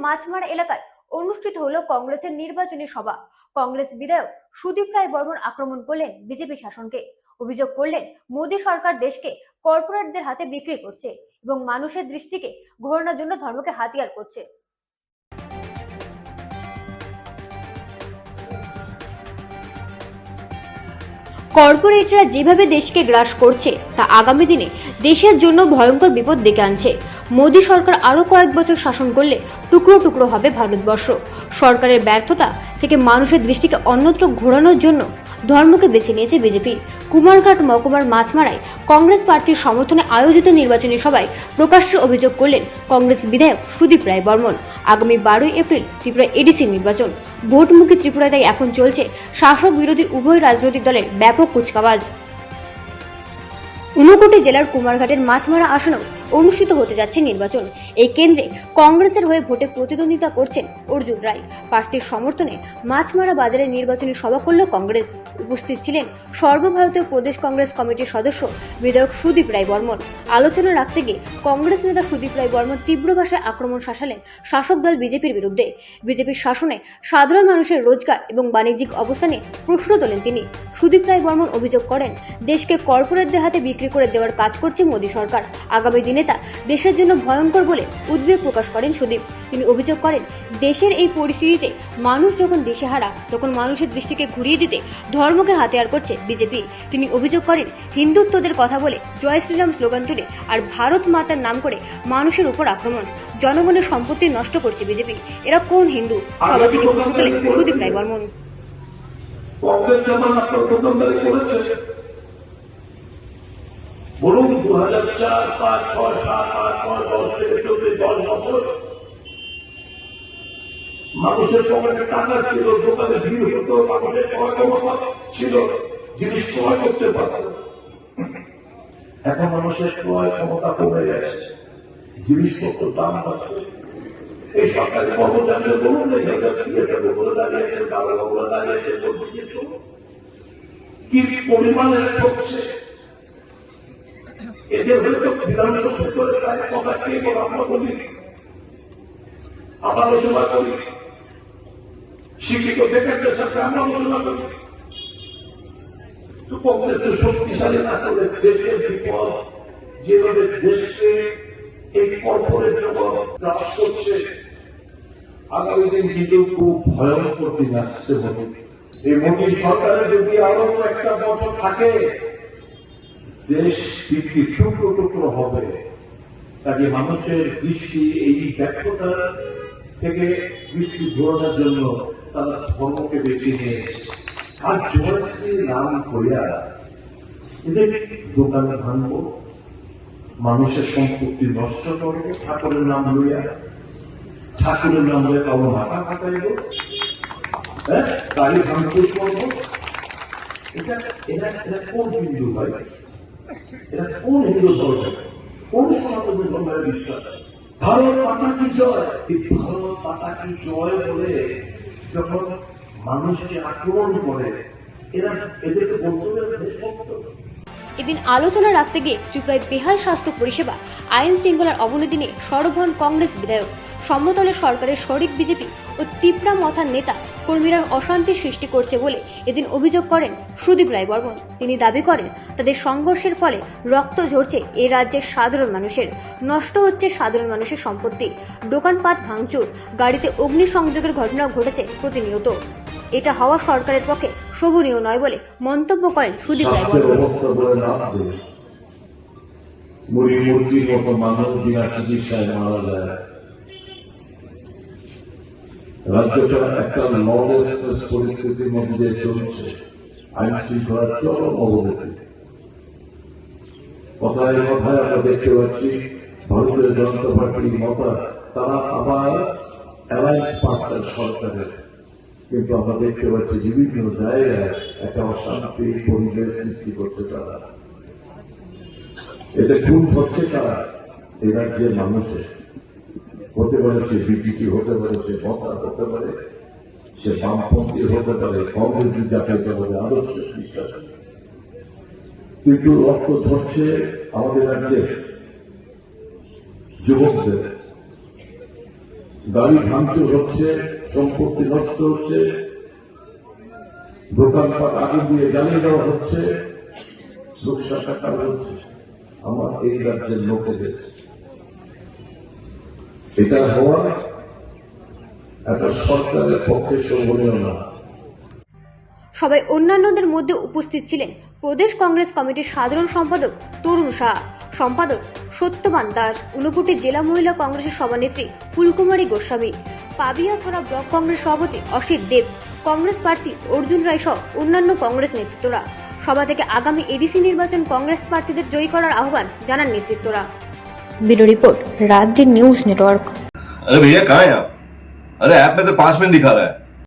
মাছমারা এলাকায় অনুষ্ঠিত হলো কংগ্রেসের নির্বাচনী সভা। কংগ্রেস বিধায়ক সুদীপ রায় বর্মন আক্রমণ করলেন বিজেপি শাসনকে। অভিযোগ করলেন মোদী সরকার দেশকে কর্পোরেটদের হাতে বিক্রি করছে এবং মানুষের দৃষ্টিকে ঘোরানোর জন্য ধর্মকে হাতিয়ার করছে। কর্পোরেটরা যেভাবে দেশকে গ্রাস করছে তা আগামী দিনে দেশের জন্য ভয়ঙ্কর বিপদ ডেকে আনছে। মোদী সরকার আরো কয়েক বছর শাসন করলে টুকরো টুকরো হবে ভারতবর্ষ। সরকারের ব্যর্থতা থেকে মানুষের দৃষ্টিকে অন্যত্র ঘোরানোর জন্য ধর্মকে বেছে নিয়েছে বিজেপি। কুমারঘাট মহকুমার মাছমারায় কংগ্রেস প্রার্থীর সমর্থনে আয়োজিত নির্বাচনী সভায় প্রকাশ্যে অভিযোগ করলেন কংগ্রেস বিধায়ক সুদীপ রায় বর্মন। আগামী 12 এপ্রিল ত্রিপুরা এডিসি নির্বাচন। ভোটমুখী ত্রিপুরায় তাই এখন চলছে শাসক বিরোধী উভয় রাজনৈতিক দলের ব্যাপক কুচকাওয়াজ। ঊনকোটি জেলার কুমারঘাটের মাছমারা আসনেও অনুষ্ঠিত হতে যাচ্ছে নির্বাচন। এই কেন্দ্রে কংগ্রেসের হয়ে ভোটে প্রতিদ্বন্দ্বিতা করছেন অর্জুন রায়। প্রার্থীর সমর্থনে মাছমারা বাজারে নির্বাচনী সভা করল কংগ্রেস। উপস্থিত ছিলেন সর্বভারতীয় প্রদেশ কংগ্রেস কমিটির সদস্য বিধায়ক সুদীপ রায় বর্মন। আলোচনা রাখতে গিয়ে কংগ্রেস নেতা সুদীপ রায় বর্মন তীব্র ভাষায় আক্রমণ শাসালেন শাসক দল বিজেপির বিরুদ্ধে। বিজেপির শাসনে সাধারণ মানুষের রোজগার এবং বাণিজ্যিক অবস্থা নিয়ে প্রশ্ন তোলেন তিনি। সুদীপ রায় বর্মন অভিযোগ করেন, দেশকে কর্পোরেটদের হাতে বিক্রি করে দেওয়ার কাজ করছে মোদী সরকার। আগামী দিনে তা দেশের জন্য ভয়ঙ্কর বলে উদ্বেগ প্রকাশ করেন সুদীপ। তিনি অভিযোগ করেন, দেশের এই পরিস্থিতিতে মানুষ যখন দিশেহারা তখন মানুষের দৃষ্টিকে ঘুরিয়ে দিতে ধর্মকে হাতিয়ার করছে বিজেপি। তিনি অভিযোগ করেন, হিন্দুত্বদের কথা বলে জয় শ্রীরাম স্লোগান তুলে আর ভারত মাতার নাম করে মানুষের উপর আক্রমণ, জনগণের সম্পত্তি নষ্ট করছে বিজেপি। এরা কোন হিন্দু? সভা থেকে প্রশ্ন তোলেন সুদীপ রায় বর্মন। বলুন 2004, 5, 6, 7, 8, 9, 10 থেকে 10 বছর মানুষের পকেটে টাকা ছিল, দোকানে ভিড় হতো, মানুষের ক্ষমতা ছিল, জিনিস ক্রয় করতে পারত। এখন মানুষের ক্রয় ক্ষমতা কমে গেছে, জিনিসপত্র দাম বাড়ছে। এই সরকারি কর্মচারীদের বলুন বলে দাঁড়িয়েছে, দালালা বলে দাঁড়িয়েছে, কি পরিমাণে ঠকছে। এদের হয়তো বিধানসভা সূত্রে প্রায় কথা কে আমরা বলি, আমরা আলোচনা করি, শিক্ষিত বেকারদের সাথে আমরা আলোচনা করি। তো কংগ্রেসকে শক্তিশালী না করে দেশের বিপদ যেভাবে দেশকে এই কর্পোরেট জগৎ গ্রাস করছে, আগামী দিন কিন্তু খুব ভয়ঙ্কর দিন আসছে। এই মোদী সরকারের যদি আরো একটা বছর থাকে, দেশ বিক্রি টুকরো টুকরো হবে। কাজে মানুষের দৃষ্টি এই ব্যর্থতা থেকে দৃষ্টি ঘোরানোর জন্য তারা ধর্মকে বেছে নিয়েছে। আর জয়শ্রী নাম করিয়া এদের দোকানে ভাঙব, মানুষের সম্পত্তি নষ্ট করবো, ঠাকুরের নাম লইয়া, ঠাকুরের নাম লইয়া কারো মাথা কাটাইব, হ্যাঁ গাড়ি ভাঙচুর করবো। এটা এটা এটা কোন হিন্দু ভাই? এটা কোন হিন্দু ধর্ম, কোন সনাতনী ধর্মের বিশ্বাস? ভারত মাতা কি জয়, এই ভারত মাতা কি জয় বলে যখন মানুষকে আক্রমণ করে, এরা এদেরকে বলতে হবে দেশভক্ত। এদিন আলোচনা রাখতে গিয়ে ত্রিপুরায় বেহাল স্বাস্থ্য পরিষেবা, আইন শৃঙ্খলার অবনতি নিয়ে সরব হন কংগ্রেস বিধায়ক। সমতলে সরকারের শরিক বিজেপি ও তীব্রা মথার নেতা কর্মীরা অশান্তি সৃষ্টি করছে বলে এদিন অভিযোগ করেন সুদীপ রায় বর্মন। তিনি দাবি করেন, তাদের সংঘর্ষের ফলে রক্ত ঝরছে এই রাজ্যের সাধারণ মানুষের, নষ্ট হচ্ছে সাধারণ মানুষের সম্পত্তি, দোকানপাট ভাঙচুর, গাড়িতে অগ্নিসংযোগের ঘটনা ঘটেছে প্রতিনিয়ত। এটা হওয়া সরকারের পক্ষে শোভনীয় নয় বলে মন্তব্য করেন সুদীপ রায় বর্মন। রাজ্যটা একটা ললেস পরিস্থিতির মধ্যে দিয়ে চলছে, আইন শৃঙ্খলার চরম অবনতি। কথায় কথায় আমরা দেখতে পাচ্ছি ভারতীয় জনতা পার্টির মতা তারা আবার অ্যালায়েন্স পার্টনার সরকারের, কিন্তু আমরা দেখতে পাচ্ছি বিভিন্ন জায়গায় একটা অশান্তি পরিবেশ সৃষ্টি করছে তারা। এতে খুন হচ্ছে তারা এই রাজ্যের মানুষের। হতে পারে সে বিজেপি, হতে পারে সে মতা, হতে পারে সে বামপন্থী, হতে পারে কংগ্রেসি, যাকে বলে আদর্শ বিশ্বাস, কিন্তু রক্ত ঝরছে আমাদের রাজ্যের যুবকদের। গাড়ি ভাঙচুর হচ্ছে, সম্পত্তি নষ্ট হচ্ছে, দোকানপাট আগুন দিয়ে জ্বালিয়ে দেওয়া হচ্ছে, সুরক্ষা কাটা হচ্ছে আমার এই রাজ্যের লোকেদের। এটা হওয়া একটা সরকারের পক্ষে শোভনীয় না। সবাই অন্যান্যদের মধ্যে উপস্থিত ছিলেন প্রদেশ কংগ্রেস কমিটির সাধারণ সম্পাদক তরুণ শাহ, সম্পাদক সত্যবান দাস, ঊনকোটি জেলা মহিলা কংগ্রেসের সভানেত্রী ফুলকুমারী গোস্বামী, পাবিয়াছড়া ব্লক কংগ্রেস সভাপতি অসিত দেব, কংগ্রেস প্রার্থী অর্জুন রায় সহ অন্যান্য কংগ্রেস নেতৃত্বরা। সভা থেকে আগামী এডিসি নির্বাচন কংগ্রেস প্রার্থীদের জয়ী করার আহ্বান জানান নেতৃত্বরা। ব্যুরো রিপোর্ট, রাত दिन न्यूज नेटवर्क। अरे भैया कहाँ हैं आप? अरे ऐप में तो 5 मिनट दिखा रहा है।